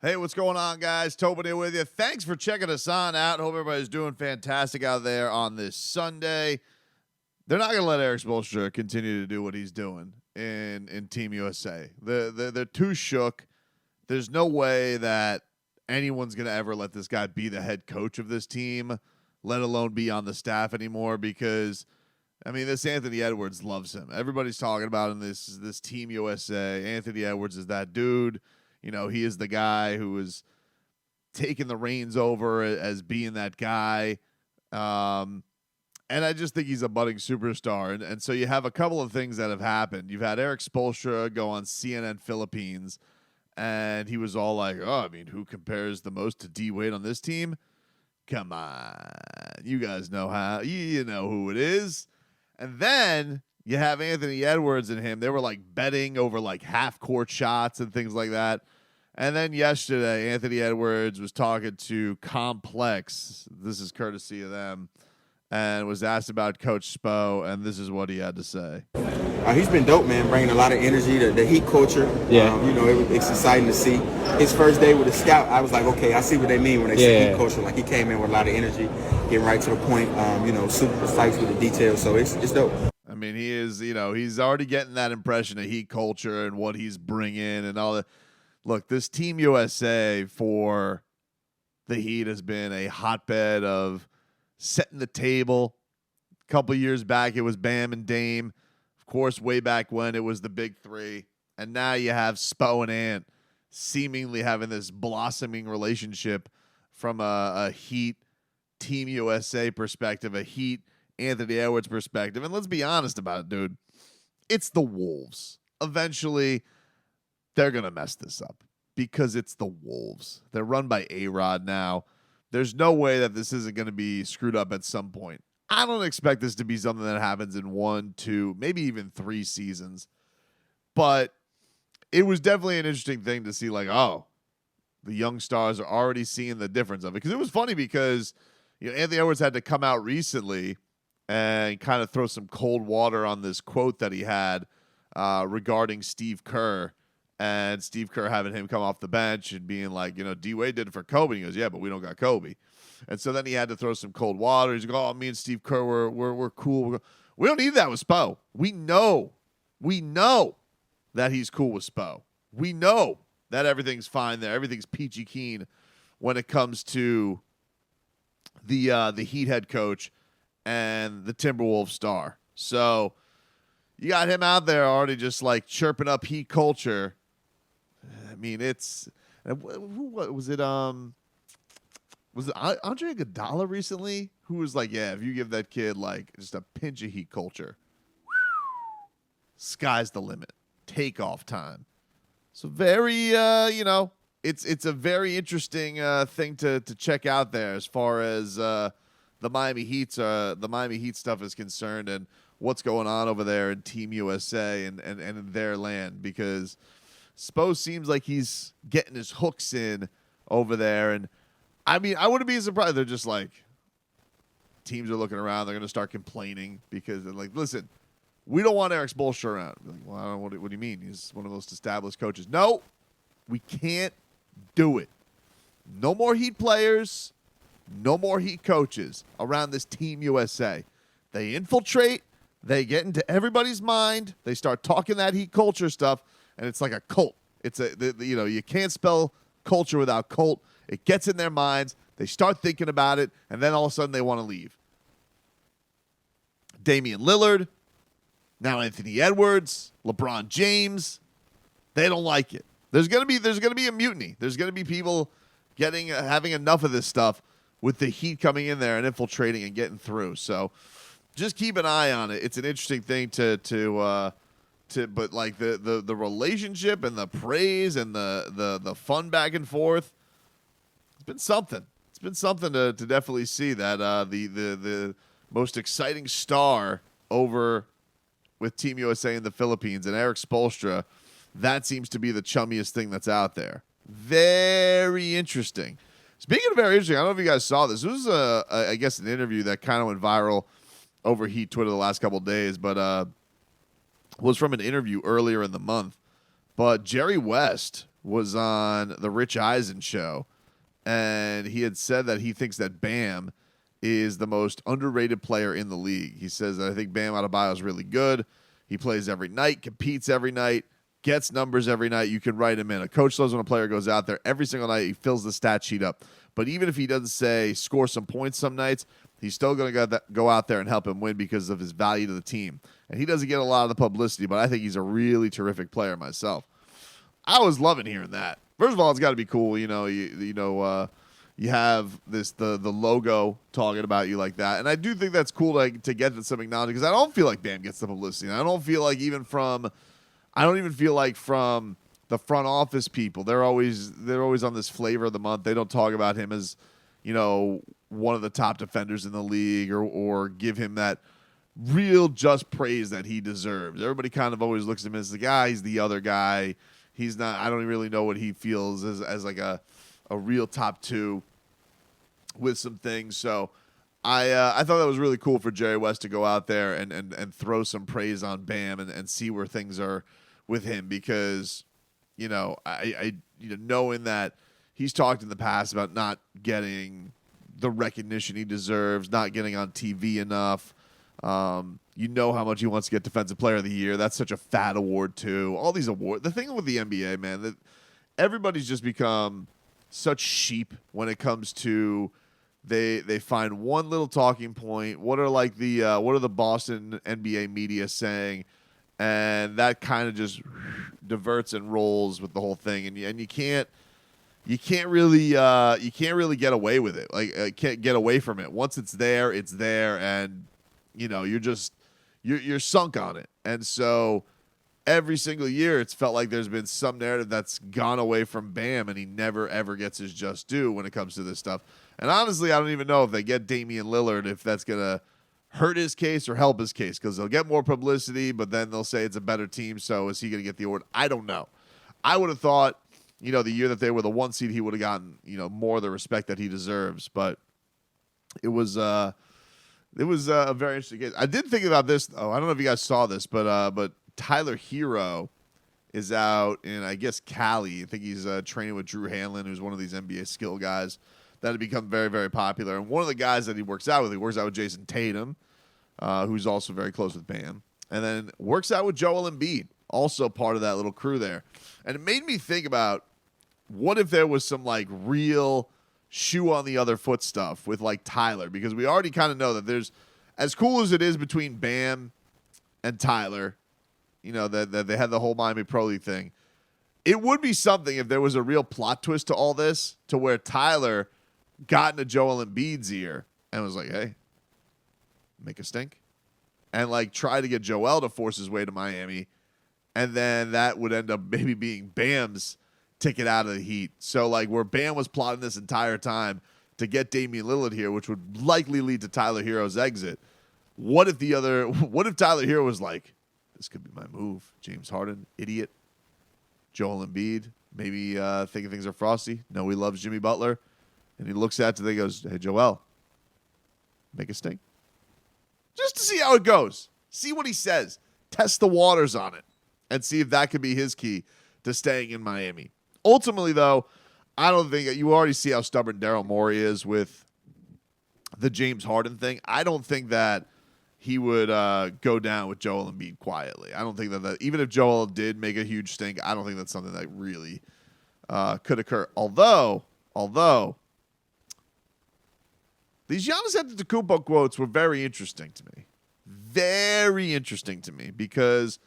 Hey, what's going on, guys? Tobin here with you. Thanks for checking us on out. Hope everybody's doing fantastic out there on this Sunday. They're not going to let Erik Spoelstra continue to do what he's doing in Team USA. They're too shook. There's no way that anyone's going to ever let this guy be the head coach of this team, let alone be on the staff anymore, because, I mean, this Anthony Edwards loves him. Everybody's talking about him, this Team USA. Anthony Edwards is that dude. You know, he is the guy who is taking the reins over as being that guy. And I just think he's a budding superstar. And so you have a couple of things that have happened. You've had Erik Spoelstra go on CNN Philippines, and he was all like, oh, I mean, who compares the most to D-Wade on this team? Come on. You guys know how. You know who it is. And then you have Anthony Edwards and him. They were like betting over like half-court shots and things like that. And then yesterday, Anthony Edwards was talking to Complex. This is courtesy of them. And was asked about Coach Spo, and this is what he had to say. He's been dope, man, bringing a lot of energy to the Heat culture. Yeah. It's exciting to see. His first day with the scout, I was like, okay, I see what they mean when they say Heat culture. Like, he came in with a lot of energy, getting right to the point, super precise with the details. So it's dope. I mean, he is, he's already getting that impression of Heat culture and what he's bringing and all that. Look, this Team USA for the Heat has been a hotbed of setting the table. A couple years back, it was Bam and Dame. Of course, way back when, it was the big three. And now you have Spo and Ant seemingly having this blossoming relationship from a Heat Team USA perspective, a Heat Anthony Edwards perspective. And let's be honest about it, dude. It's the Wolves. Eventually, they're going to mess this up because it's the Wolves. They're run by A-Rod now. There's no way that this isn't going to be screwed up at some point. I don't expect this to be something that happens in 1, 2, maybe even 3 seasons. But it was definitely an interesting thing to see, like, oh, the young stars are already seeing the difference of it. Because it was funny because Anthony Edwards had to come out recently and kind of throw some cold water on this quote that he had regarding Steve Kerr. And Steve Kerr having him come off the bench and being like, D-Wade did it for Kobe. And he goes, yeah, but we don't got Kobe. And so then he had to throw some cold water. He's like, oh, me and Steve Kerr, we're cool. We don't need that with Spo. We know that he's cool with Spo. We know that everything's fine there. Everything's peachy keen when it comes to the Heat head coach and the Timberwolves star. So you got him out there already just like chirping up Heat culture. I mean, who was it? Was it Andre Iguodala recently who was like, yeah, if you give that kid like just a pinch of Heat culture, sky's the limit, takeoff time. So very, it's a very interesting thing to check out there as far as the Miami Heat stuff is concerned and what's going on over there in Team USA and in their land, because Spo seems like he's getting his hooks in over there. And, I mean, I wouldn't be surprised. They're just like, teams are looking around. They're going to start complaining because they're like, listen, we don't want Erik Spoelstra around. Like, well, I don't know, what do you mean? He's one of the most established coaches. No, we can't do it. No more Heat players. No more Heat coaches around this Team USA. They infiltrate. They get into everybody's mind. They start talking that Heat culture stuff. And it's like a cult. It's you can't spell culture without cult. It gets in their minds. They start thinking about it, and then all of a sudden they want to leave. Damian Lillard, now Anthony Edwards, LeBron James, they don't like it. There's gonna be a mutiny. There's gonna be people having enough of this stuff with the Heat coming in there and infiltrating and getting through. So just keep an eye on it. It's an interesting thing but like the relationship and the praise and the fun back and forth, it's been something. It's been something to definitely see that the most exciting star over with Team USA in the Philippines and Erik Spoelstra, that seems to be the chummiest thing that's out there. Very interesting. Speaking of very interesting, I don't know if you guys saw this. This was I guess an interview that kind of went viral over Heat Twitter the last couple of days, but was from an interview earlier in the month. But Jerry West was on the Rich Eisen show, and he had said that he thinks that Bam is the most underrated player in the league. He says that I think Bam Adebayo is really good. He plays every night, competes every night, gets numbers every night. You can write him in. A coach loves when a player goes out there every single night. He fills the stat sheet up. But even if he doesn't say score some points some nights, he's still going to go out there and help him win because of his value to the team. And he doesn't get a lot of the publicity, but I think he's a really terrific player myself. I was loving hearing that. First of all, it's got to be cool. You have the logo talking about you like that. And I do think that's cool to get some acknowledgement because I don't feel like Bam gets the publicity. And I don't feel like from the front office people. They're always on this flavor of the month. They don't talk about him as, one of the top defenders in the league or give him that real just praise that he deserves. Everybody kind of always looks at him as the guy. He's the other guy. He's not. I don't really know what he feels as like a real top two with some things. So I thought that was really cool for Jerry West to go out there and throw some praise on Bam and see where things are with him because, knowing that he's talked in the past about not getting the recognition he deserves, not getting on TV enough. How much he wants to get Defensive Player of the Year. That's such a fat award too. All these awards. The thing with the NBA, man, that everybody's just become such sheep when it comes to they find one little talking point. What are the Boston NBA media saying? And that kind of just diverts and rolls with the whole thing. And you can't really get away with it. Can't get away from it. Once it's there, and you're sunk on it. And so every single year it's felt like there's been some narrative that's gone away from Bam and he never ever gets his just due when it comes to this stuff. And honestly, I don't even know if they get Damian Lillard, if that's going to hurt his case or help his case, because they'll get more publicity, but then they'll say it's a better team, so is he going to get the award? I don't know. I would have thought, the year that they were the 1 seed, he would have gotten, more of the respect that he deserves. But it was a very interesting case. I did think about this, though. I don't know if you guys saw this, but Tyler Herro is out in, I guess, Cali. I think he's training with Drew Hanlon, who's one of these NBA skill guys that have become very, very popular. And one of the guys that he works out with Jason Tatum, who's also very close with Bam. And then works out with Joel Embiid, also part of that little crew there. And it made me think about, what if there was some real shoe on the other foot stuff with Tyler? Because we already kind of know that there's, as cool as it is between Bam and Tyler, that they had the whole Miami Pro League thing. It would be something if there was a real plot twist to all this, to where Tyler got into Joel Embiid's ear and was like, hey, make a stink. And try to get Joel to force his way to Miami. And then that would end up maybe being Bam's ticket out of the Heat. So where Bam was plotting this entire time to get Damian Lillard here, which would likely lead to Tyler Herro's exit. What if Tyler Herro was like, this could be my move. James Harden, idiot. Joel Embiid, maybe thinking things are frosty. No, he loves Jimmy Butler. And he looks at it and he goes, hey, Joel, make a stink. Just to see how it goes. See what he says. Test the waters on it. And see if that could be his key to staying in Miami. Ultimately, though, I don't think, you already see how stubborn Daryl Morey is with the James Harden thing. I don't think that he would go down with Joel Embiid quietly. I don't think that even if Joel did make a huge stink, I don't think that's something that really could occur. Although these Giannis Antetokounmpo quotes were very interesting to me. Very interesting to me because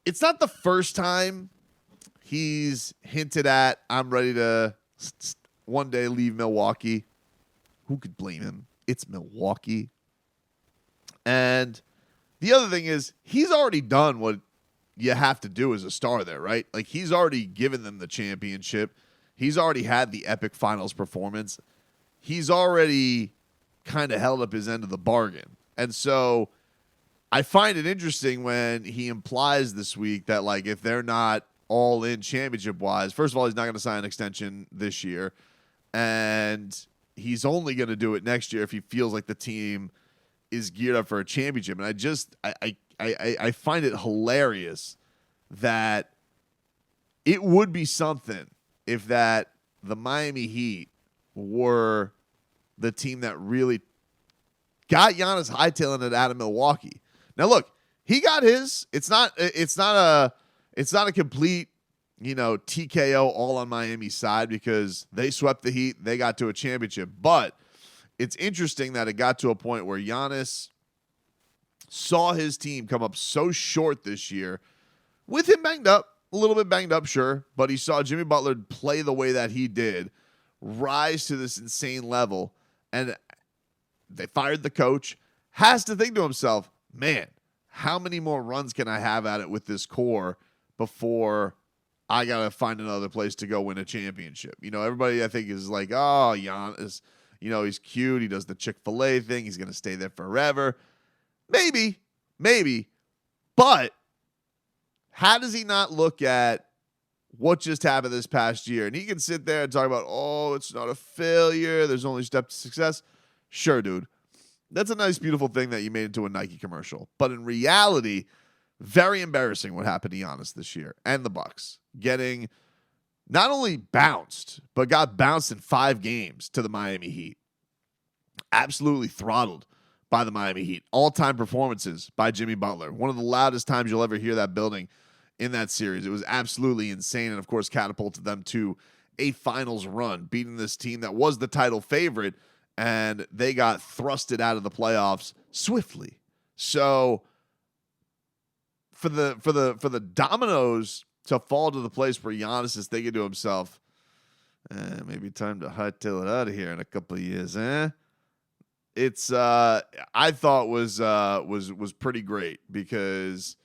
it's not the first time he's hinted at, I'm ready to one day leave Milwaukee. Who could blame him? It's Milwaukee. And the other thing is, he's already done what you have to do as a star there, right? He's already given them the championship. He's already had the epic finals performance. He's already kind of held up his end of the bargain. And so I find it interesting when he implies this week that, if they're not all in championship-wise, first of all, he's not going to sign an extension this year. And he's only going to do it next year if he feels like the team is geared up for a championship. And I find it hilarious that it would be something if that the Miami Heat were the team that really got Giannis hightailing it out of Milwaukee. Now look, he got his. It's not a complete, TKO all on Miami's side because they swept the Heat, they got to a championship. But it's interesting that it got to a point where Giannis saw his team come up so short this year with him banged up, a little bit banged up, sure, but he saw Jimmy Butler play the way that he did, rise to this insane level, and they fired the coach, has to think to himself, man, how many more runs can I have at it with this core before I got to find another place to go win a championship? Everybody I think is like, oh, Giannis, he's cute. He does the Chick-fil-A thing. He's going to stay there forever. Maybe. But how does he not look at what just happened this past year? And he can sit there and talk about, oh, it's not a failure. There's only a step to success. Sure, dude. That's a nice, beautiful thing that you made into a Nike commercial. But in reality, very embarrassing what happened to Giannis this year and the Bucks. Getting not only bounced, but got bounced in 5 games to the Miami Heat. Absolutely throttled by the Miami Heat. All-time performances by Jimmy Butler. One of the loudest times you'll ever hear that building in that series. It was absolutely insane and, of course, catapulted them to a finals run, beating this team that was the title favorite, and they got thrusted out of the playoffs swiftly. So for the dominoes to fall to the place where Giannis is thinking to himself, maybe time to hightail it out of here in a couple of years, It's I thought was pretty great because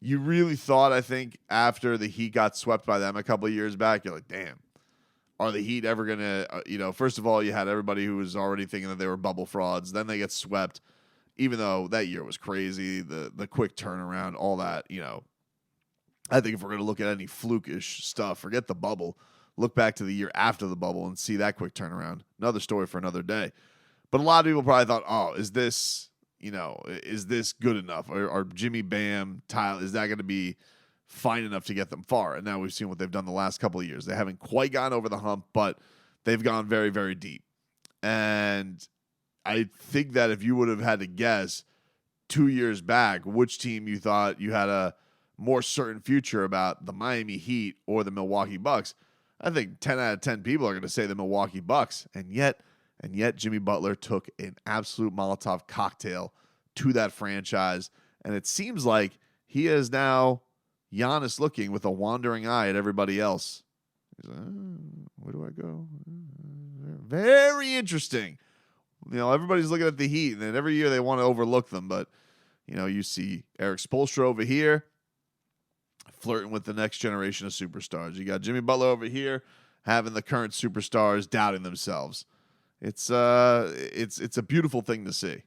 you really thought, I think, after the Heat got swept by them a couple of years back, you're like, damn, are the Heat ever going to, first of all, you had everybody who was already thinking that they were bubble frauds. Then they get swept, even though that year was crazy, the quick turnaround, all that, I think if we're going to look at any flukish stuff, forget the bubble, look back to the year after the bubble and see that quick turnaround. Another story for another day. But a lot of people probably thought, oh, is this good enough? Or Jimmy, Bam, Tyler, is that going to be fine enough to get them far? And now we've seen what they've done the last couple of years. They haven't quite gotten over the hump, but they've gone very, very deep. And I think that if you would have had to guess 2 years back which team you thought you had a more certain future about, the Miami Heat or the Milwaukee Bucks, I think 10 out of 10 people are going to say the Milwaukee Bucks. And yet Jimmy Butler took an absolute Molotov cocktail to that franchise. And it seems like he is now Giannis looking with a wandering eye at everybody else. He's like, where do I go? Very interesting. Everybody's looking at the Heat, and then every year they want to overlook them. But, you see Erik Spoelstra over here flirting with the next generation of superstars. You got Jimmy Butler over here having the current superstars doubting themselves. It's a beautiful thing to see.